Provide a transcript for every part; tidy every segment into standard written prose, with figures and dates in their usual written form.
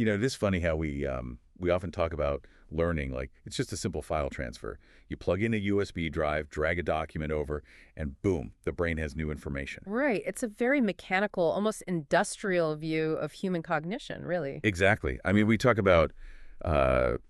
It is funny how we often talk about learning like it's just a simple file transfer. You plug in a USB drive, drag a document over, and boom, the brain has new information. Right. It's a very mechanical, almost industrial view of human cognition, really. Exactly. I mean, we talk about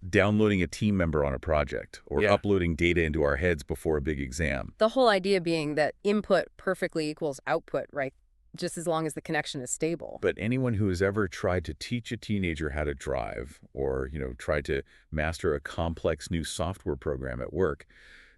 downloading a team member on a project or Yeah. uploading data into our heads before a big exam. The whole idea being that input perfectly equals output, right? Just as long as the connection is stable. But anyone who has ever tried to teach a teenager how to drive or, tried to master a complex new software program at work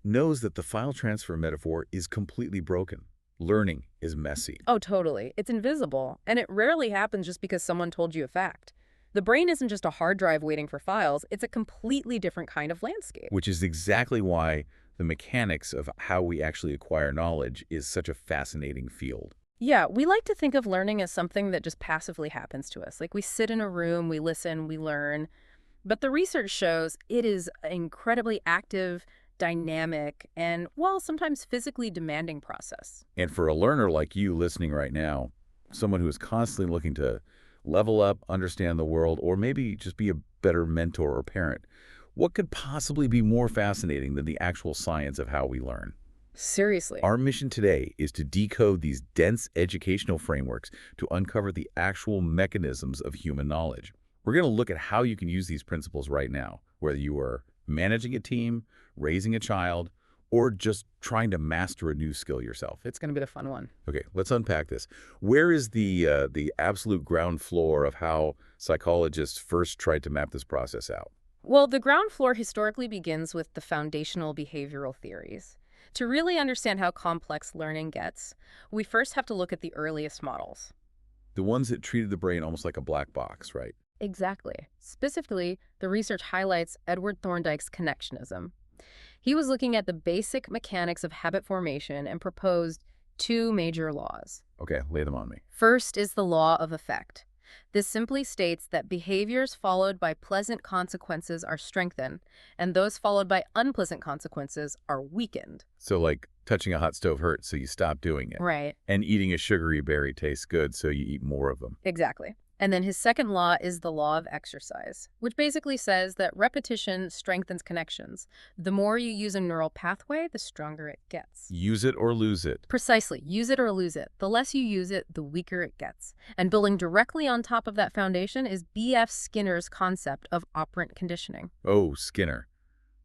knows that the file transfer metaphor is completely broken. Learning is messy. Oh, totally. It's invisible, and it rarely happens just because someone told you a fact. The brain isn't just a hard drive waiting for files, it's a completely different kind of landscape. Which is exactly why the mechanics of how we actually acquire knowledge is such a fascinating field. Yeah, we like to think of learning as something that just passively happens to us. Like we sit in a room, we listen, we learn. But the research shows it is an incredibly active, dynamic, and, well, sometimes physically demanding process. And for a learner like you listening right now, someone who is constantly looking to level up, understand the world, or maybe just be a better mentor or parent, what could possibly be more fascinating than the actual science of how we learn? Seriously. Our mission today is to decode these dense educational frameworks to uncover the actual mechanisms of human knowledge. We're going to look at how you can use these principles right now, whether you are managing a team, raising a child, or just trying to master a new skill yourself. It's going to be a fun one. Okay, let's unpack this. Where is the absolute ground floor of how psychologists first tried to map this process out? Well, the ground floor historically begins with the foundational behavioral theories. To really understand how complex learning gets, we first have to look at the earliest models. The ones that treated the brain almost like a black box, right? Exactly. Specifically, the research highlights Edward Thorndike's connectionism. He was looking at the basic mechanics of habit formation and proposed two major laws. Okay, lay them on me. First is the law of effect. This simply states that behaviors followed by pleasant consequences are strengthened, and those followed by unpleasant consequences are weakened. So like touching a hot stove hurts, so you stop doing it. Right. And eating a sugary berry tastes good, so you eat more of them. Exactly. And then his second law is the law of exercise, which basically says that repetition strengthens connections. The more you use a neural pathway, the stronger it gets. Use it or lose it. Precisely. Use it or lose it. The less you use it, the weaker it gets. And building directly on top of that foundation is B.F. Skinner's concept of operant conditioning. Oh, Skinner.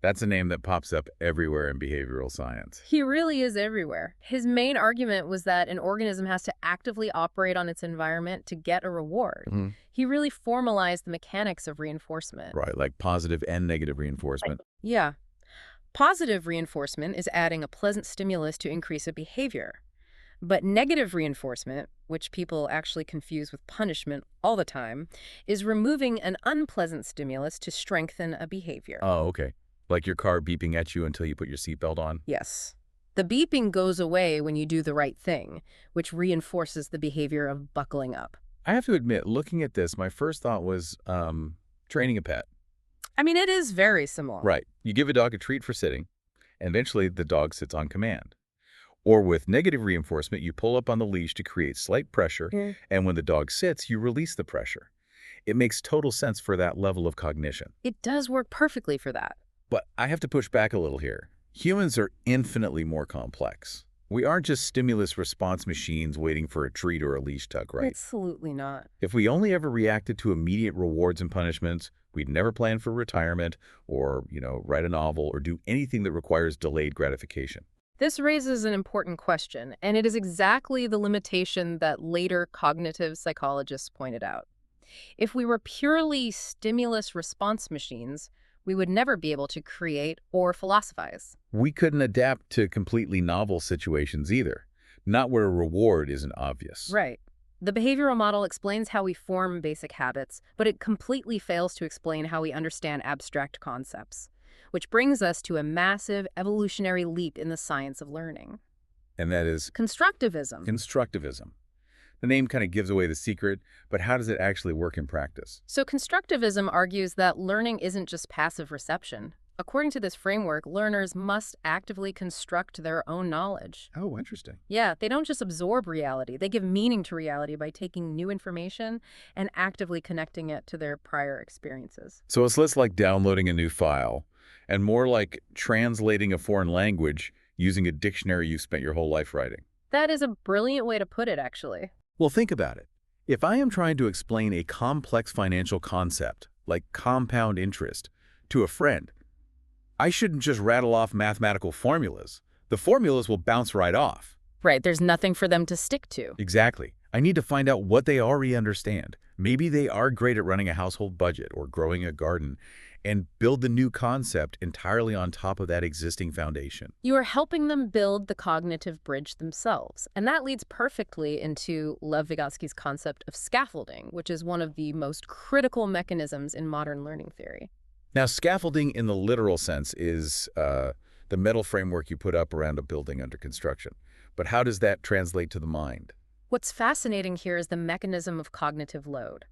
That's a name that pops up everywhere in behavioral science. He really is everywhere. His main argument was that an organism has to actively operate on its environment to get a reward. Mm-hmm. He really formalized the mechanics of reinforcement. Right, like positive and negative reinforcement. Yeah. Positive reinforcement is adding a pleasant stimulus to increase a behavior. But negative reinforcement, which people actually confuse with punishment all the time, is removing an unpleasant stimulus to strengthen a behavior. Oh, okay. Like your car beeping at you until you put your seatbelt on? Yes. The beeping goes away when you do the right thing, which reinforces the behavior of buckling up. I have to admit, looking at this, my first thought was training a pet. I mean, it is very similar. Right. You give a dog a treat for sitting, and eventually the dog sits on command. Or with negative reinforcement, you pull up on the leash to create slight pressure, and when the dog sits, you release the pressure. It makes total sense for that level of cognition. It does work perfectly for that. But I have to push back a little here. Humans are infinitely more complex. We aren't just stimulus response machines waiting for a treat or a leash tug, right? Absolutely not. If we only ever reacted to immediate rewards and punishments, we'd never plan for retirement or, write a novel or do anything that requires delayed gratification. This raises an important question, and it is exactly the limitation that later cognitive psychologists pointed out. If we were purely stimulus response machines, we would never be able to create or philosophize. We couldn't adapt to completely novel situations either, not where a reward isn't obvious. Right. The behavioral model explains how we form basic habits, but it completely fails to explain how we understand abstract concepts, which brings us to a massive evolutionary leap in the science of learning. And that is Constructivism. constructivism. The name kind of gives away the secret, but how does it actually work in practice? So constructivism argues that learning isn't just passive reception. According to this framework, learners must actively construct their own knowledge. Oh, interesting. Yeah, they don't just absorb reality, they give meaning to reality by taking new information and actively connecting it to their prior experiences. So it's less like downloading a new file and more like translating a foreign language using a dictionary you spent your whole life writing. That is a brilliant way to put it, actually. Well, think about it. If I am trying to explain a complex financial concept, like compound interest, to a friend, I shouldn't just rattle off mathematical formulas. The formulas will bounce right off. Right, there's nothing for them to stick to. Exactly. I need to find out what they already understand. Maybe they are great at running a household budget or growing a garden, and build the new concept entirely on top of that existing foundation. You are helping them build the cognitive bridge themselves. And that leads perfectly into Lev Vygotsky's concept of scaffolding, which is one of the most critical mechanisms in modern learning theory. Now, scaffolding in the literal sense is the metal framework you put up around a building under construction. But how does that translate to the mind? What's fascinating here is the mechanism of cognitive load.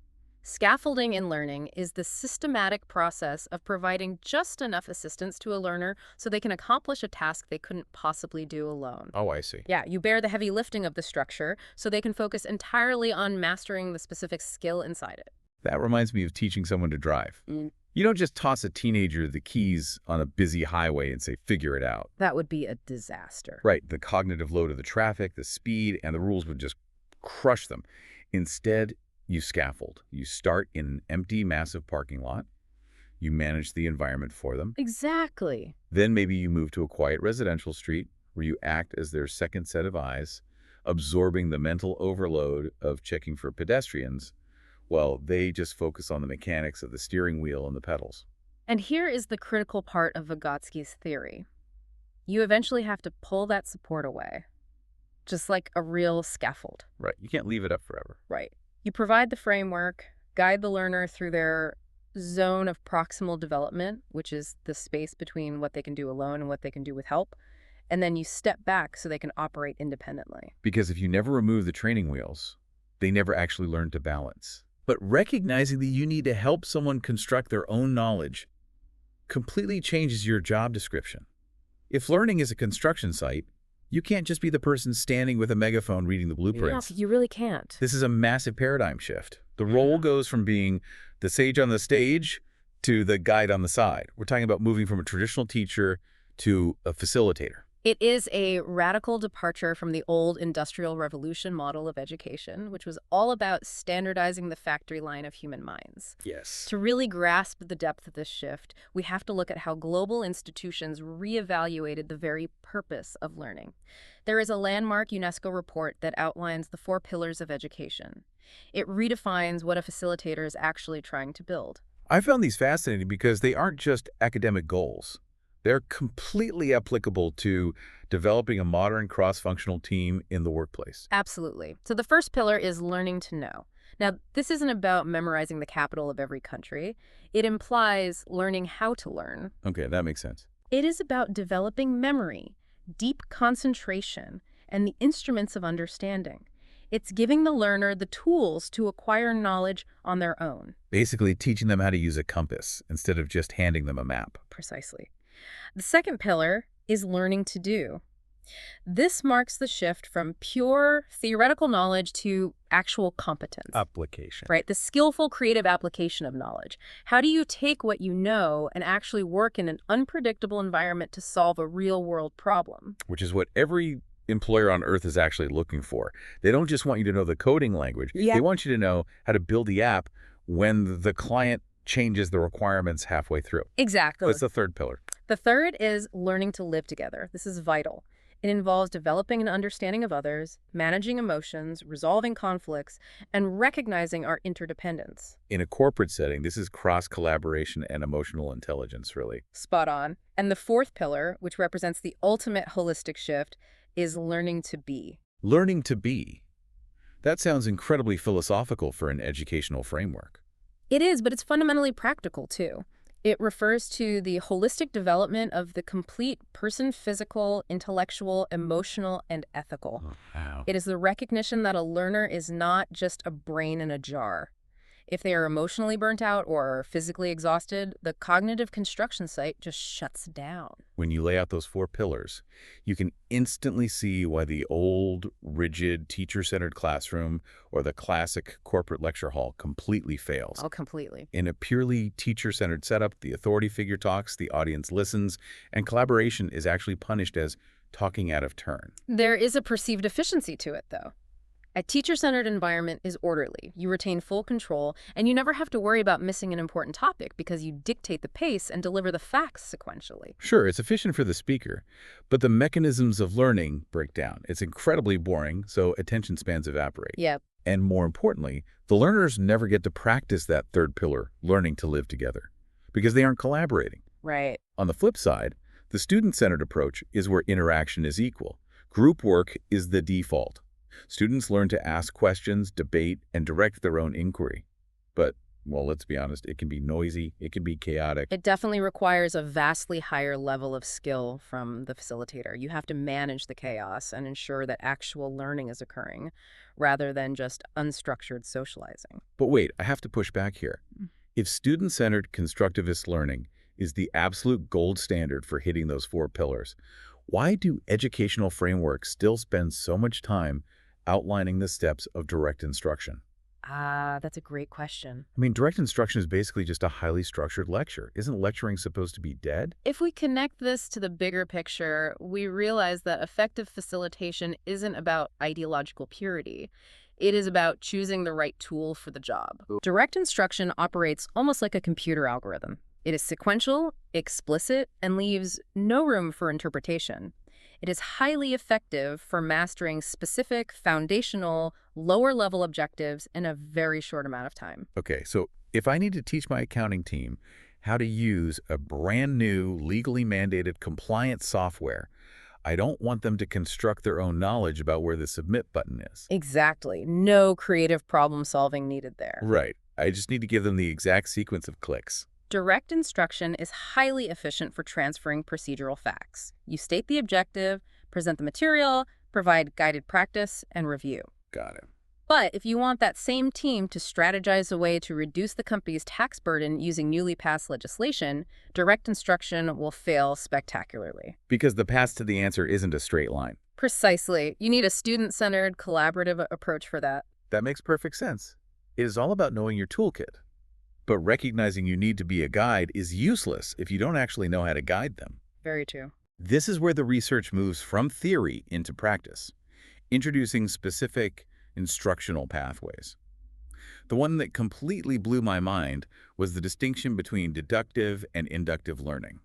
Scaffolding in learning is the systematic process of providing just enough assistance to a learner so they can accomplish a task they couldn't possibly do alone. Oh, I see. Yeah, you bear the heavy lifting of the structure so they can focus entirely on mastering the specific skill inside it. That reminds me of teaching someone to drive. Mm. You don't just toss a teenager the keys on a busy highway and say, figure it out. That would be a disaster. Right, the cognitive load of the traffic, the speed, and the rules would just crush them. Instead, you scaffold. You start in an empty, massive parking lot. You manage the environment for them. Exactly. Then maybe you move to a quiet residential street where you act as their second set of eyes, absorbing the mental overload of checking for pedestrians while they just focus on the mechanics of the steering wheel and the pedals. And here is the critical part of Vygotsky's theory. You eventually have to pull that support away, just like a real scaffold. Right, you can't leave it up forever. Right. You provide the framework, guide the learner through their zone of proximal development, which is the space between what they can do alone and what they can do with help, and then you step back so they can operate independently. Because if you never remove the training wheels, they never actually learn to balance. But recognizing that you need to help someone construct their own knowledge completely changes your job description. If learning is a construction site, you can't just be the person standing with a megaphone reading the blueprints. Yeah, you really can't. This is a massive paradigm shift. The role goes from being the sage on the stage to the guide on the side. We're talking about moving from a traditional teacher to a facilitator. It is a radical departure from the old Industrial Revolution model of education, which was all about standardizing the factory line of human minds. Yes. To really grasp the depth of this shift, we have to look at how global institutions reevaluated the very purpose of learning. There is a landmark UNESCO report that outlines the 4 pillars of education. It redefines what a facilitator is actually trying to build. I found these fascinating because they aren't just academic goals. They're completely applicable to developing a modern cross-functional team in the workplace. Absolutely. So the first pillar is learning to know. Now, this isn't about memorizing the capital of every country. It implies learning how to learn. Okay, that makes sense. It is about developing memory, deep concentration, and the instruments of understanding. It's giving the learner the tools to acquire knowledge on their own. Basically teaching them how to use a compass instead of just handing them a map. Precisely. The second pillar is learning to do. This marks the shift from pure theoretical knowledge to actual competence. Application. Right? The skillful, creative application of knowledge. How do you take what you know and actually work in an unpredictable environment to solve a real-world problem? Which is what every employer on earth is actually looking for. They don't just want you to know the coding language. Yeah. They want you to know how to build the app when the client changes the requirements halfway through. Exactly. What's the third pillar? The third is learning to live together. This is vital. It involves developing an understanding of others, managing emotions, resolving conflicts, and recognizing our interdependence. In a corporate setting, this is cross-collaboration and emotional intelligence, really. Spot on. And the fourth pillar, which represents the ultimate holistic shift, is learning to be. Learning to be. That sounds incredibly philosophical for an educational framework. It is, but it's fundamentally practical, too. It refers to the holistic development of the complete person, physical, intellectual, emotional, and ethical. Oh, wow. It is the recognition that a learner is not just a brain in a jar. If they are emotionally burnt out or physically exhausted, the cognitive construction site just shuts down. When you lay out those four pillars, you can instantly see why the old, rigid, teacher-centered classroom or the classic corporate lecture hall completely fails. Oh, completely. In a purely teacher-centered setup, the authority figure talks, the audience listens, and collaboration is actually punished as talking out of turn. There is a perceived efficiency to it, though. A teacher-centered environment is orderly. You retain full control, and you never have to worry about missing an important topic because you dictate the pace and deliver the facts sequentially. Sure, it's efficient for the speaker, but the mechanisms of learning break down. It's incredibly boring, so attention spans evaporate. Yep. And more importantly, the learners never get to practice that third pillar, learning to live together, because they aren't collaborating. Right. On the flip side, the student-centered approach is where interaction is equal. Group work is the default. Students learn to ask questions, debate, and direct their own inquiry. But, well, let's be honest, it can be noisy, it can be chaotic. It definitely requires a vastly higher level of skill from the facilitator. You have to manage the chaos and ensure that actual learning is occurring, rather than just unstructured socializing. But wait, I have to push back here. If student-centered constructivist learning is the absolute gold standard for hitting those four pillars, why do educational frameworks still spend so much time outlining the steps of direct instruction? That's a great question. I mean, direct instruction is basically just a highly structured lecture. Isn't lecturing supposed to be dead? If we connect this to the bigger picture, we realize that effective facilitation isn't about ideological purity. It is about choosing the right tool for the job. Direct instruction operates almost like a computer algorithm. It is sequential, explicit, and leaves no room for interpretation. It is highly effective for mastering specific, foundational, lower-level objectives in a very short amount of time. Okay, so if I need to teach my accounting team how to use a brand new, legally mandated compliance software, I don't want them to construct their own knowledge about where the submit button is. Exactly. No creative problem-solving needed there. Right. I just need to give them the exact sequence of clicks. Direct instruction is highly efficient for transferring procedural facts. You state the objective, present the material, provide guided practice, and review. Got it. But if you want that same team to strategize a way to reduce the company's tax burden using newly passed legislation, direct instruction will fail spectacularly. Because the path to the answer isn't a straight line. Precisely. You need a student-centered, collaborative approach for that. That makes perfect sense. It is all about knowing your toolkit. But recognizing you need to be a guide is useless if you don't actually know how to guide them. Very true. This is where the research moves from theory into practice, introducing specific instructional pathways. The one that completely blew my mind was the distinction between deductive and inductive learning.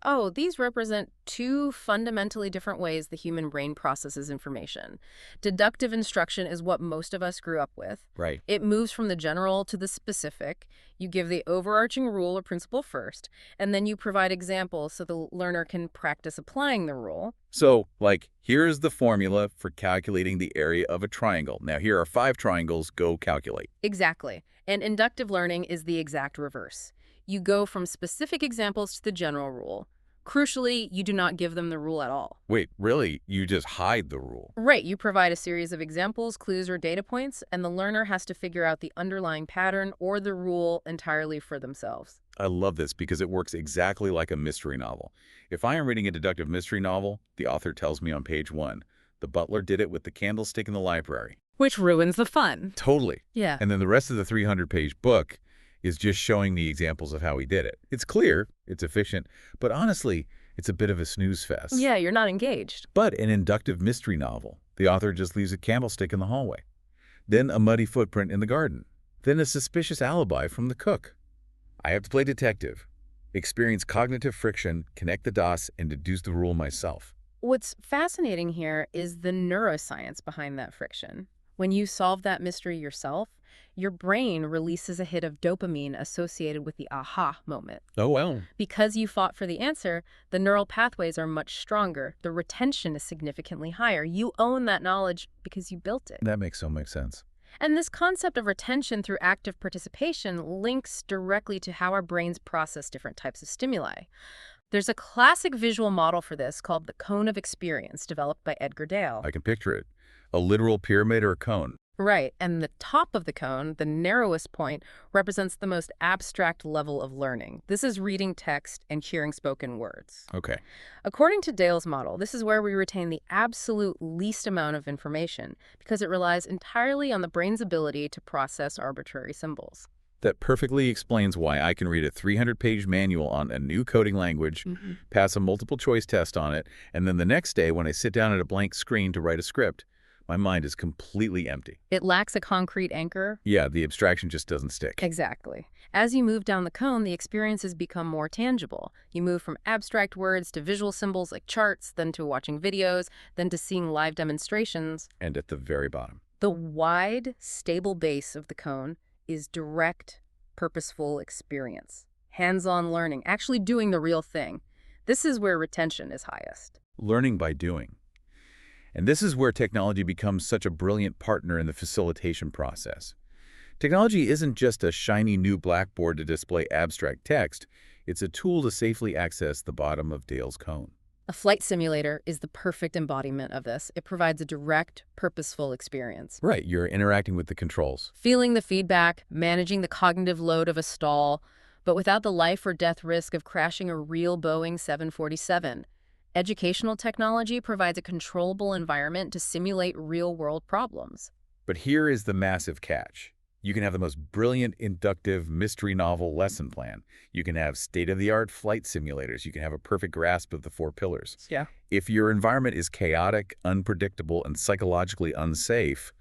Oh, these represent two fundamentally different ways the human brain processes information. Deductive instruction is what most of us grew up with. Right. It moves from the general to the specific. You give the overarching rule or principle first, and then you provide examples so the learner can practice applying the rule. So, like, here's the formula for calculating the area of a triangle. Now, here are 5 triangles. Go calculate. Exactly. And inductive learning is the exact reverse. You go from specific examples to the general rule. Crucially, you do not give them the rule at all. Wait, really? You just hide the rule? Right, you provide a series of examples, clues, or data points, and the learner has to figure out the underlying pattern or the rule entirely for themselves. I love this because it works exactly like a mystery novel. If I am reading a deductive mystery novel, the author tells me on page 1, the butler did it with the candlestick in the library. Which ruins the fun. Totally. Yeah. And then the rest of the 300-page book is just showing me examples of how he did it. It's clear, it's efficient, but honestly, it's a bit of a snooze fest. Yeah, you're not engaged. But an inductive mystery novel, the author just leaves a candlestick in the hallway, then a muddy footprint in the garden, then a suspicious alibi from the cook. I have to play detective, experience cognitive friction, connect the dots, and deduce the rule myself. What's fascinating here is the neuroscience behind that friction. When you solve that mystery yourself, your brain releases a hit of dopamine associated with the aha moment. Oh, well. Because you fought for the answer, the neural pathways are much stronger. The retention is significantly higher. You own that knowledge because you built it. That makes so much sense. And this concept of retention through active participation links directly to how our brains process different types of stimuli. There's a classic visual model for this called the cone of experience, developed by Edgar Dale. I can picture it. A literal pyramid or a cone. Right, and the top of the cone, the narrowest point, represents the most abstract level of learning. This is reading text and hearing spoken words. Okay. According to Dale's model, this is where we retain the absolute least amount of information because it relies entirely on the brain's ability to process arbitrary symbols. That perfectly explains why I can read a 300-page manual on a new coding language, pass a multiple-choice test on it, and then the next day when I sit down at a blank screen to write a script, my mind is completely empty. It lacks a concrete anchor. Yeah, the abstraction just doesn't stick. Exactly. As you move down the cone, the experiences become more tangible. You move from abstract words to visual symbols like charts, then to watching videos, then to seeing live demonstrations. And at the very bottom. The wide, stable base of the cone is direct, purposeful experience. Hands-on learning, actually doing the real thing. This is where retention is highest. Learning by doing. And this is where technology becomes such a brilliant partner in the facilitation process. Technology isn't just a shiny new blackboard to display abstract text. It's a tool to safely access the bottom of Dale's cone. A flight simulator is the perfect embodiment of this. It provides a direct, purposeful experience. Right, you're interacting with the controls. Feeling the feedback, managing the cognitive load of a stall, but without the life or death risk of crashing a real Boeing 747. Educational technology provides a controllable environment to simulate real-world problems. But here is the massive catch. You can have the most brilliant, inductive, mystery novel lesson plan. You can have state-of-the-art flight simulators. You can have a perfect grasp of the 4 pillars. Yeah. If your environment is chaotic, unpredictable, and psychologically unsafe,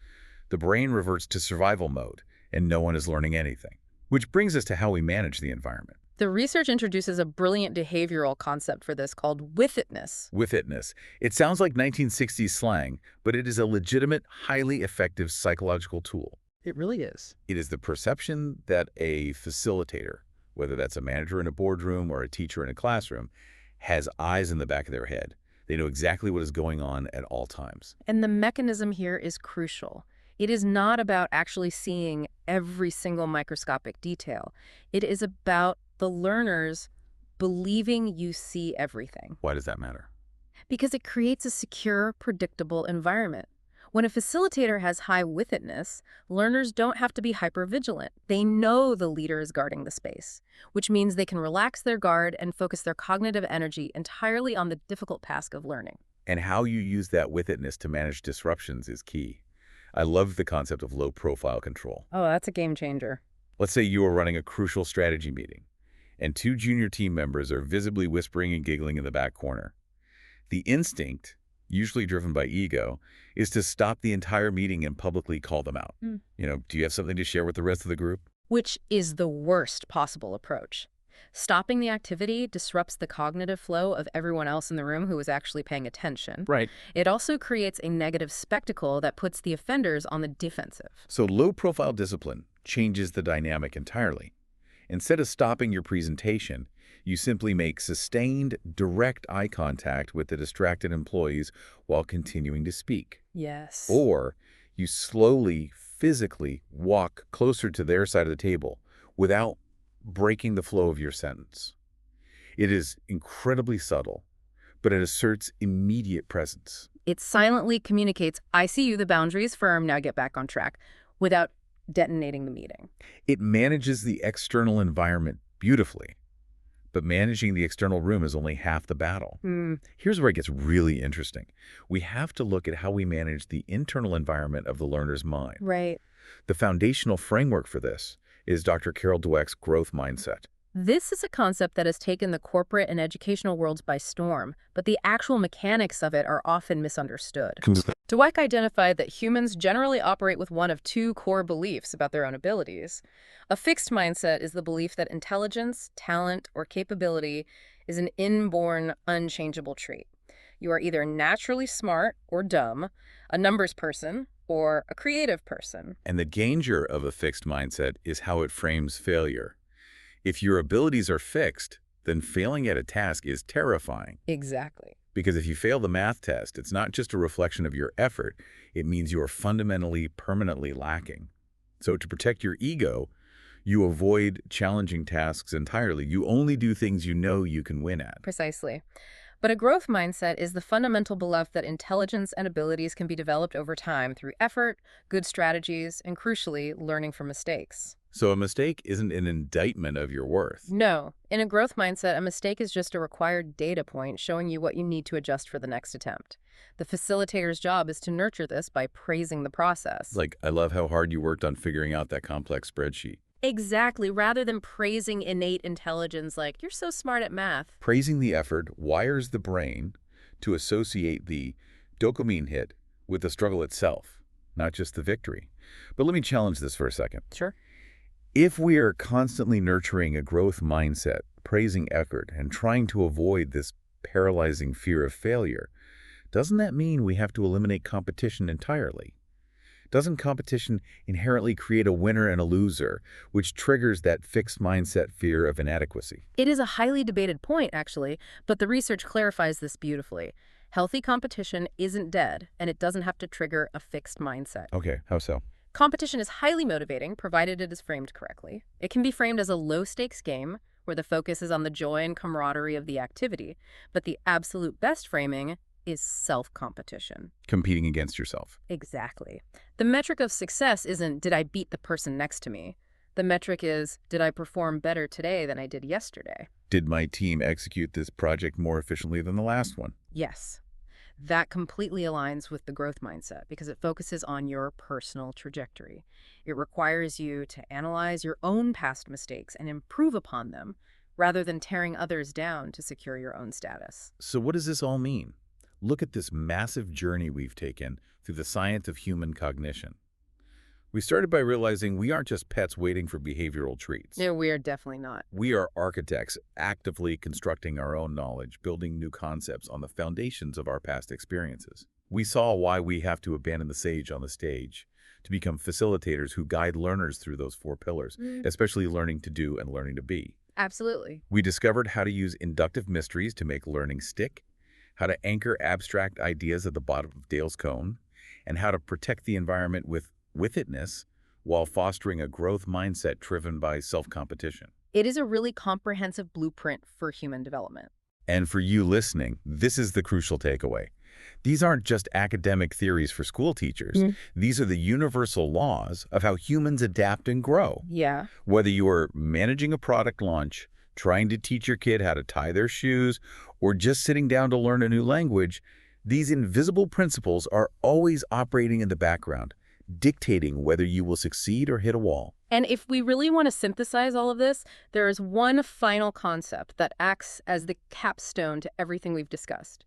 the brain reverts to survival mode, and no one is learning anything. Which brings us to how we manage the environment. The research introduces a brilliant behavioral concept for this called with-itness. With-itness. It sounds like 1960s slang, but it is a legitimate, highly effective psychological tool. It really is. It is the perception that a facilitator, whether that's a manager in a boardroom or a teacher in a classroom, has eyes in the back of their head. They know exactly what is going on at all times. And the mechanism here is crucial. It is not about actually seeing every single microscopic detail. It is about the learners believing you see everything. Why does that matter? Because it creates a secure, predictable environment. When a facilitator has high with-itness, learners don't have to be hypervigilant. They know the leader is guarding the space, which means they can relax their guard and focus their cognitive energy entirely on the difficult task of learning. And how you use that with-itness to manage disruptions is key. I love the concept of low-profile control. Oh, that's a game changer. Let's say you are running a crucial strategy meeting, and 2 junior team members are visibly whispering and giggling in the back corner. The instinct, usually driven by ego, is to stop the entire meeting and publicly call them out. Do you have something to share with the rest of the group? Which is the worst possible approach. Stopping the activity disrupts the cognitive flow of everyone else in the room who is actually paying attention. Right. It also creates a negative spectacle that puts the offenders on the defensive. So low-profile discipline changes the dynamic entirely. Instead of stopping your presentation, you simply make sustained, direct eye contact with the distracted employees while continuing to speak. Yes. Or you slowly, physically walk closer to their side of the table without breaking the flow of your sentence. It is incredibly subtle, but it asserts immediate presence. It silently communicates, I see you, the boundary is firm, now get back on track, without detonating the meeting. It manages the external environment beautifully. But managing the external room is only half the battle. Here's where it gets really interesting. We have to look at how we manage the internal environment of the learner's mind. Right. The foundational framework for this is Dr. Carol Dweck's growth mindset. This is a concept that has taken the corporate and educational worlds by storm, but the actual mechanics of it are often misunderstood. Dweck identified that humans generally operate with one of 2 core beliefs about their own abilities. A fixed mindset is the belief that intelligence, talent, or capability is an inborn, unchangeable trait. You are either naturally smart or dumb, a numbers person, or a creative person. And the danger of a fixed mindset is how it frames failure. If your abilities are fixed, then failing at a task is terrifying. Exactly. Because if you fail the math test, it's not just a reflection of your effort, it means you are fundamentally, permanently lacking. So to protect your ego, you avoid challenging tasks entirely. You only do things you know you can win at. Precisely. But a growth mindset is the fundamental belief that intelligence and abilities can be developed over time through effort, good strategies, and crucially, learning from mistakes. So a mistake isn't an indictment of your worth. No, in a growth mindset, a mistake is just a required data point showing you what you need to adjust for the next attempt. The facilitator's job is to nurture this by praising the process. Like, I love how hard you worked on figuring out that complex spreadsheet. Exactly, rather than praising innate intelligence like, you're so smart at math. Praising the effort wires the brain to associate the dopamine hit with the struggle itself, not just the victory. But let me challenge this for a second. Sure. If we are constantly nurturing a growth mindset, praising effort, and trying to avoid this paralyzing fear of failure, doesn't that mean we have to eliminate competition entirely? Doesn't competition inherently create a winner and a loser, which triggers that fixed mindset fear of inadequacy? It is a highly debated point, actually, but the research clarifies this beautifully. Healthy competition isn't dead, and it doesn't have to trigger a fixed mindset. Okay, how so? Competition is highly motivating, provided it is framed correctly. It can be framed as a low-stakes game, where the focus is on the joy and camaraderie of the activity, but the absolute best framing is self-competition. Competing against yourself. Exactly. The metric of success isn't, did I beat the person next to me? The metric is, did I perform better today than I did yesterday? Did my team execute this project more efficiently than the last one? Yes. That completely aligns with the growth mindset because it focuses on your personal trajectory. It requires you to analyze your own past mistakes and improve upon them rather than tearing others down to secure your own status. So what does this all mean? Look at this massive journey we've taken through the science of human cognition. We started by realizing we aren't just pets waiting for behavioral treats. No, we are definitely not. We are architects actively constructing our own knowledge, building new concepts on the foundations of our past experiences. We saw why we have to abandon the sage on the stage to become facilitators who guide learners through those four pillars, especially learning to do and learning to be. Absolutely. We discovered how to use inductive mysteries to make learning stick, how to anchor abstract ideas at the bottom of Dale's cone, and how to protect the environment with itness while fostering a growth mindset driven by self-competition. It is a really comprehensive blueprint for human development. And for you listening, this is the crucial takeaway. These aren't just academic theories for school teachers. These are the universal laws of how humans adapt and grow. Yeah. Whether you are managing a product launch, trying to teach your kid how to tie their shoes, or just sitting down to learn a new language, these invisible principles are always operating in the background, dictating whether you will succeed or hit a wall. And if we really want to synthesize all of this, there is one final concept that acts as the capstone to everything we've discussed.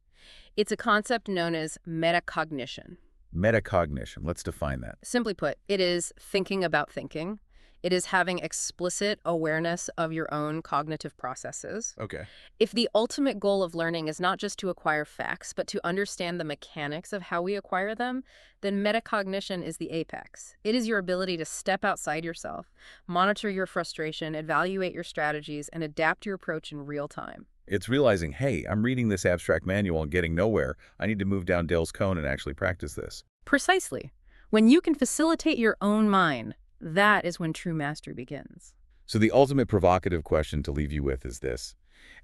It's a concept known as metacognition. Metacognition, let's define that. Simply put, it is thinking about thinking. It is having explicit awareness of your own cognitive processes. Okay. If the ultimate goal of learning is not just to acquire facts, but to understand the mechanics of how we acquire them, then metacognition is the apex. It is your ability to step outside yourself, monitor your frustration, evaluate your strategies, and adapt your approach in real time. It's realizing, hey, I'm reading this abstract manual and getting nowhere. I need to move down Dale's cone and actually practice this. Precisely. When you can facilitate your own mind, that is when true mastery begins. So the ultimate provocative question to leave you with is this.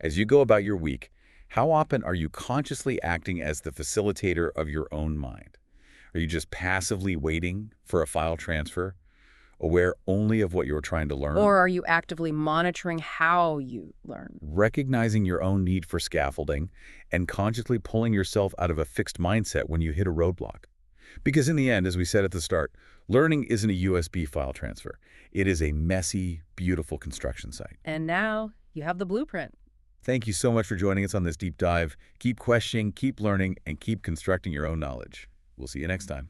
As you go about your week, how often are you consciously acting as the facilitator of your own mind? Are you just passively waiting for a file transfer, aware only of what you're trying to learn? Or are you actively monitoring how you learn? Recognizing your own need for scaffolding and consciously pulling yourself out of a fixed mindset when you hit a roadblock. Because in the end, as we said at the start, learning isn't a USB file transfer. It is a messy, beautiful construction site. And now you have the blueprint. Thank you so much for joining us on this deep dive. Keep questioning, keep learning, and keep constructing your own knowledge. We'll see you next time.